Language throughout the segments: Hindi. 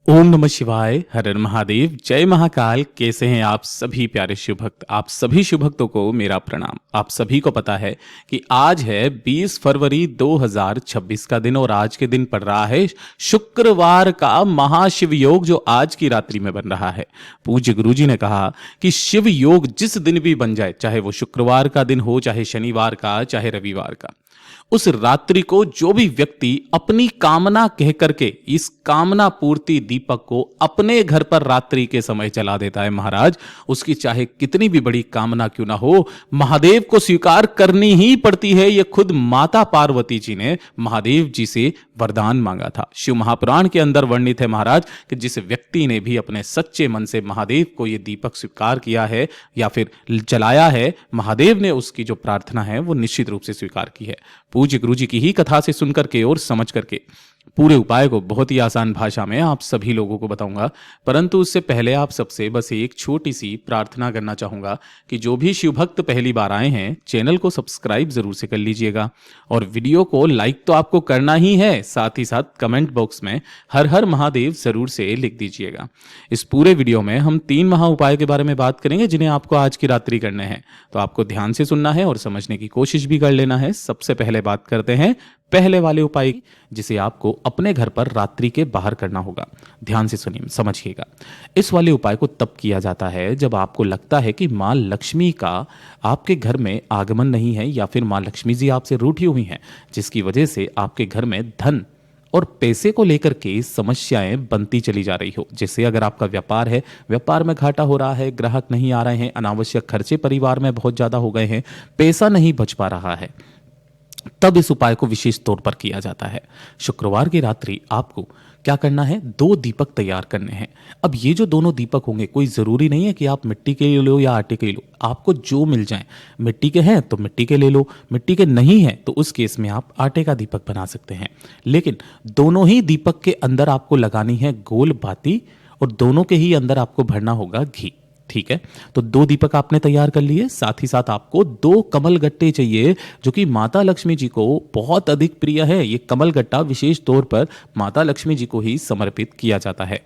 ओम नमः शिवाय, हर हर महादेव, जय महाकाल। कैसे हैं आप सभी प्यारे शिव भक्त? आप सभी शिव भक्तों को मेरा प्रणाम। आप सभी को पता है कि आज है 20 फरवरी 2026 का दिन और आज के दिन पड़ रहा है शुक्रवार का महाशिव योग, जो आज की रात्रि में बन रहा है। पूज्य गुरुजी ने कहा कि शिव योग जिस दिन भी बन जाए, चाहे वो शुक्रवार का दिन हो, चाहे शनिवार का, चाहे रविवार का, उस रात्रि को जो भी व्यक्ति अपनी कामना कह करके इस कामना पूर्ति दीपक को अपने घर पर रात्रि के समय जला देता है, महाराज, उसकी चाहे कितनी भी बड़ी कामना क्यों ना हो, महादेव को स्वीकार करनी ही पड़ती है। यह खुद माता पार्वती जी ने महादेव जी से वरदान मांगा था। शिव महापुराण के अंदर वर्णित है महाराज कि जिस व्यक्ति ने भी अपने सच्चे मन से महादेव को यह दीपक स्वीकार किया है या फिर जलाया है, महादेव ने उसकी जो प्रार्थना है वो निश्चित रूप से स्वीकार की है। पूज्य गुरुजी की ही कथा से सुन करके और समझ करके पूरे उपाय को बहुत ही आसान भाषा में आप सभी लोगों को बताऊंगा, परंतु उससे पहले आप सबसे बस एक छोटी सी प्रार्थना करना चाहूंगा कि जो भी शिव भक्त पहली बार आए हैं, चैनल को सब्सक्राइब जरूर से कर लीजिएगा और वीडियो को लाइक तो आपको करना ही है, साथ ही साथ कमेंट बॉक्स में हर हर महादेव जरूर से लिख दीजिएगा। इस पूरे वीडियो में हम 3 महा उपाय के बारे में बात करेंगे जिन्हें आपको आज की रात्रि करने हैं, तो आपको ध्यान से सुनना है और समझने की कोशिश भी कर लेना है। सबसे पहले बात करते हैं पहले वाले उपाय, जिसे आपको अपने घर पर रात्रि के बाहर करना होगा। ध्यान से सुनिए, समझिएगा। इस वाले उपाय को तब किया जाता है जब आपको लगता है कि मां लक्ष्मी का आपके घर में आगमन नहीं है या फिर मां लक्ष्मी जी आपसे रूठी हुई हैं, जिसकी वजह से आपके घर में धन और पैसे को लेकर के समस्याएं बनती चली जा रही हो। जैसे अगर आपका व्यापार है, व्यापार में घाटा हो रहा है, ग्राहक नहीं आ रहे हैं, अनावश्यक खर्चे परिवार में बहुत ज्यादा हो गए हैं, पैसा नहीं बच पा रहा है, तब इस उपाय को विशेष तौर पर किया जाता है। शुक्रवार की रात्रि आपको क्या करना है, 2 दीपक तैयार करने हैं। अब ये जो दोनों दीपक होंगे, कोई जरूरी नहीं है कि आप मिट्टी के लो या आटे के लो, आपको जो मिल जाए। मिट्टी के हैं तो मिट्टी के ले लो, मिट्टी के नहीं है तो उस केस में आप आटे का दीपक बना सकते हैं। लेकिन दोनों ही दीपक के अंदर आपको लगानी है गोल बाती और दोनों के ही अंदर आपको भरना होगा घी। ठीक है, तो 2 दीपक आपने तैयार कर लिए। साथ ही साथ आपको 2 कमल गट्टे चाहिए, जो कि माता लक्ष्मी जी को बहुत अधिक प्रिय है। ये कमल गट्टा विशेष तौर पर माता लक्ष्मी जी को ही समर्पित किया जाता है।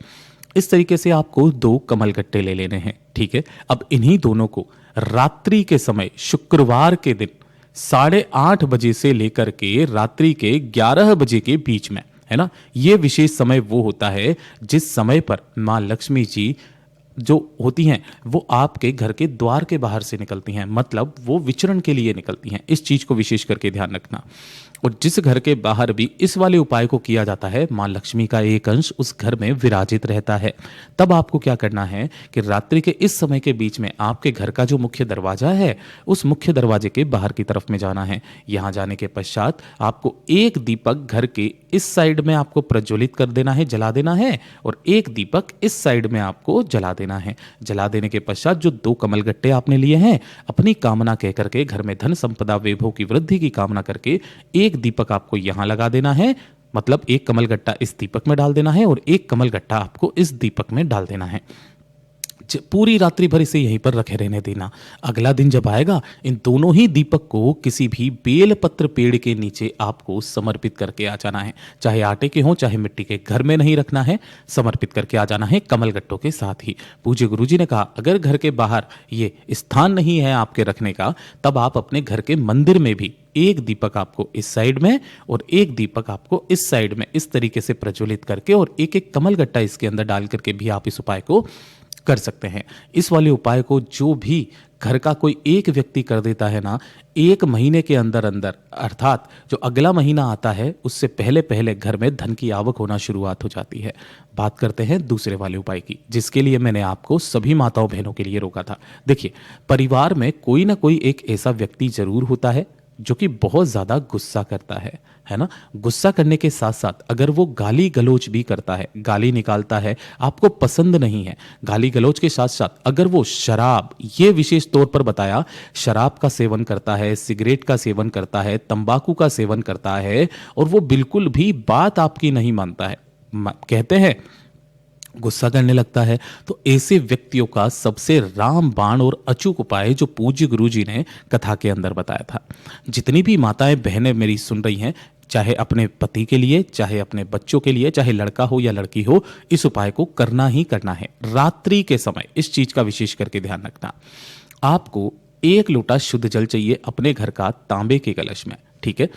इस तरीके से आपको 2 कमल गट्टे ले लेने हैं। ठीक है, अब इन्हीं दोनों को रात्रि के समय शुक्रवार के दिन 8:30 बजे से लेकर के रात्रि के 11 बजे के बीच में, है ना, ये विशेष समय वो होता है जिस समय पर मां लक्ष्मी जी जो होती हैं वो आपके घर के द्वार के बाहर से निकलती हैं, मतलब वो विचरण के लिए निकलती हैं। इस चीज को विशेष करके ध्यान रखना। और जिस घर के बाहर भी इस वाले उपाय को किया जाता है, मां लक्ष्मी का एक अंश उस घर में विराजित रहता है। तब आपको क्या करना है कि रात्रि के इस समय के बीच में आपके घर का जो मुख्य दरवाजा है, उस मुख्य दरवाजे के बाहर की तरफ में जाना है। यहां जाने के पश्चात आपको एक दीपक घर के इस साइड में आपको प्रज्वलित कर देना है, जला देना है, और एक दीपक इस साइड में आपको जला देना है। जला देने के पश्चात जो 2 कमल गट्टे आपने लिए हैं, अपनी कामना कह करके घर में धन संपदा वैभव की वृद्धि की कामना करके एक दीपक आपको यहां लगा देना है, मतलब एक कमल गट्टा इस दीपक में डाल देना है और एक कमल गट्टा आपको इस दीपक में डाल देना है। पूरी रात्रि भर इसे यहीं पर रखे रहने देना। अगला दिन जब आएगा, इन दोनों ही दीपक को किसी भी बेलपत्र पेड़ के नीचे आपको समर्पित करके आ जाना है। चाहे आटे के हों चाहे मिट्टी के, घर में नहीं रखना है, समर्पित करके आ जाना है कमल गट्टों के साथ ही। पूज्य गुरुजी ने कहा अगर घर के बाहर ये स्थान नहीं है आपके रखने का, तब आप अपने घर के मंदिर में भी एक दीपक आपको इस साइड में और एक दीपक आपको इस साइड में इस तरीके से प्रज्वलित करके और एक एक कमल गट्टा इसके अंदर डाल करके भी आप इस उपाय को कर सकते हैं। इस वाले उपाय को जो भी घर का कोई एक व्यक्ति कर देता है ना, 1 महीने के अंदर अंदर, अर्थात जो अगला महीना आता है उससे पहले पहले घर में धन की आवक होना शुरुआत हो जाती है। बात करते हैं दूसरे वाले उपाय की, जिसके लिए मैंने आपको सभी माताओं बहनों के लिए रोका था। देखिए, परिवार में कोई ना कोई एक ऐसा व्यक्ति जरूर होता है जो कि बहुत ज्यादा गुस्सा करता है ना। गुस्सा करने के साथ साथ अगर वो गाली गलौज भी करता है, गाली निकालता है, आपको पसंद नहीं है, गाली गलौज के साथ साथ अगर वो शराब, ये विशेष तौर पर बताया, शराब का सेवन करता है, सिगरेट का सेवन करता है, तंबाकू का सेवन करता है और वो बिल्कुल भी बात आपकी नहीं मानता है, कहते हैं गुस्सा करने लगता है, तो ऐसे व्यक्तियों का सबसे रामबाण और अचूक उपाय जो पूज्य गुरुजी ने कथा के अंदर बताया था। जितनी भी माताएं बहनें मेरी सुन रही हैं, चाहे अपने पति के लिए, चाहे अपने बच्चों के लिए, चाहे लड़का हो या लड़की हो, इस उपाय को करना ही करना है। रात्रि के समय इस चीज का विशेष करके ध्यान रखना। आपको 1 लोटा शुद्ध जल चाहिए अपने घर का, तांबे के कलश में, ठीक है।